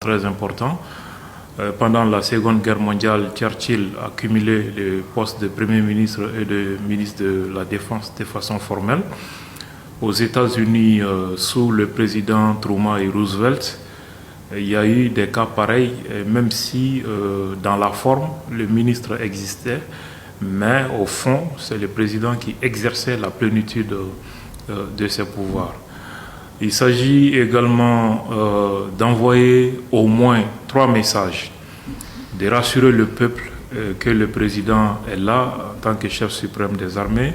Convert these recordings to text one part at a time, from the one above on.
Très important. Pendant la Seconde Guerre mondiale, Churchill a cumulé les postes de Premier ministre et de ministre de la Défense de façon formelle. Aux États-Unis, sous le président Truman et Roosevelt, il y a eu des cas pareils, même si dans la forme, le ministre existait, mais au fond, c'est le président qui exerçait la plénitude de ses pouvoirs. Il s'agit également d'envoyer au moins 3 messages, de rassurer le peuple que le président est là en tant que chef suprême des armées,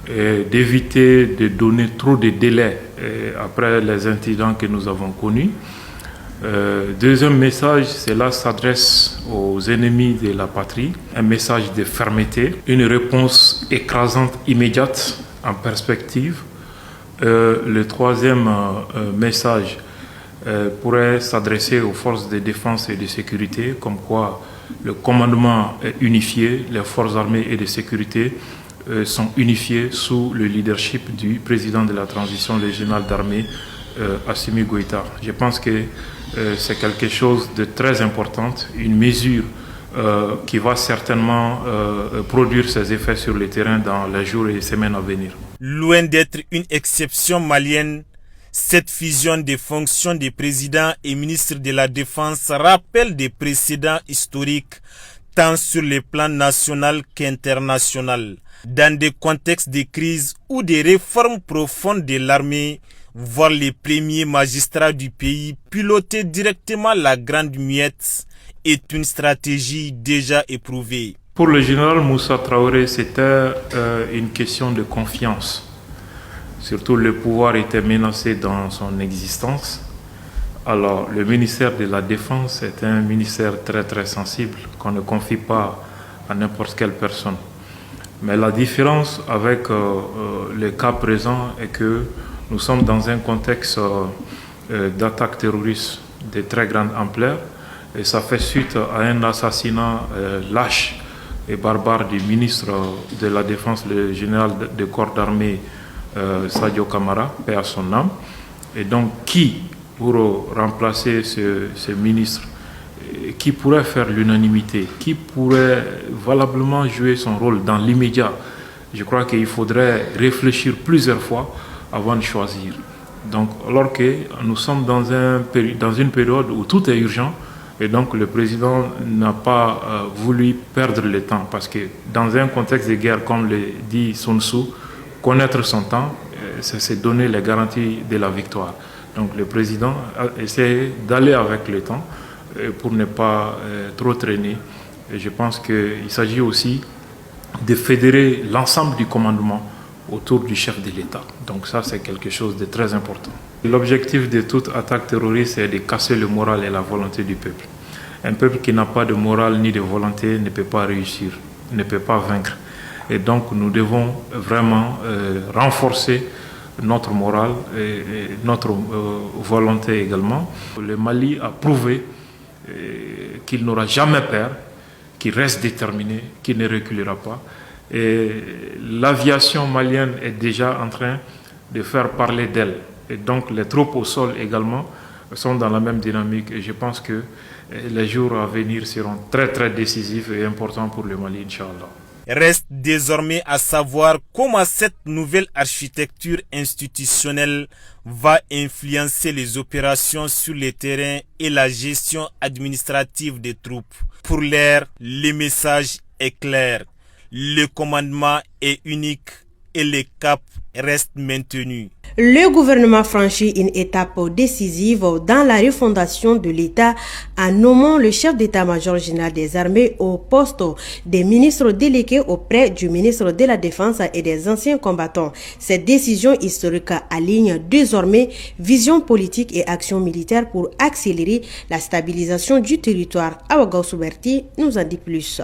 et d'éviter de donner trop de délais après les incidents que nous avons connus. Deuxième message, cela s'adresse aux ennemis de la patrie, un message de fermeté, une réponse écrasante immédiate en perspective. Le troisième message pourrait s'adresser aux forces de défense et de sécurité, comme quoi le commandement est unifié, les forces armées et de sécurité sont unifiées sous le leadership du président de la transition, le général d'armée Assimi Goïta. Je pense que c'est quelque chose de très important, une mesure qui va certainement produire ses effets sur le terrain dans les jours et les semaines à venir. Loin d'être une exception malienne, cette fusion des fonctions des présidents et ministres de la Défense rappelle des précédents historiques, tant sur le plan national qu'international. Dans des contextes de crise ou des réformes profondes de l'armée, voir les premiers magistrats du pays piloter directement la Grande Muette est une stratégie déjà éprouvée. Pour le général Moussa Traoré, c'était une question de confiance. Surtout, le pouvoir était menacé dans son existence. Alors, le ministère de la Défense est un ministère très très sensible qu'on ne confie pas à n'importe quelle personne. Mais la différence avec le cas présent est que nous sommes dans un contexte d'attaque terroriste de très grande ampleur et ça fait suite à un assassinat lâche et barbare du ministre de la Défense, le général de corps d'armée Sadio Kamara, paix à son âme. Et donc, qui, pour remplacer ce ministre, qui pourrait faire l'unanimité, qui pourrait valablement jouer son rôle dans l'immédiat? Je crois qu'il faudrait réfléchir plusieurs fois avant de choisir. Donc, alors que nous sommes dans une période où tout est urgent, et donc le président n'a pas voulu perdre le temps, parce que dans un contexte de guerre, comme le dit Sun Tzu, connaître son temps, c'est se donner les garanties de la victoire. Donc le président a essayé d'aller avec le temps pour ne pas trop traîner. Et je pense qu'il s'agit aussi de fédérer l'ensemble du commandement autour du chef de l'État. Donc ça, c'est quelque chose de très important. L'objectif de toute attaque terroriste est de casser le moral et la volonté du peuple. Un peuple qui n'a pas de morale ni de volonté ne peut pas réussir, ne peut pas vaincre. Et donc nous devons vraiment renforcer notre morale et notre volonté également. Le Mali a prouvé qu'il n'aura jamais peur, qu'il reste déterminé, qu'il ne reculera pas. Et l'aviation malienne est déjà en train de faire parler d'elle. Et donc les troupes au sol également sont dans la même dynamique. Et je pense que les jours à venir seront très très décisifs et importants pour le Mali, Inch'Allah. Reste désormais à savoir comment cette nouvelle architecture institutionnelle va influencer les opérations sur le terrain et la gestion administrative des troupes. Pour l'heure, le message est clair. Le commandement est unique et le cap reste maintenu. Le gouvernement franchit une étape décisive dans la refondation de l'État en nommant le chef d'état-major général des armées au poste des ministres délégués auprès du ministre de la Défense et des anciens combattants. Cette décision historique aligne désormais vision politique et action militaire pour accélérer la stabilisation du territoire. Awa Gaussouberti nous en dit plus.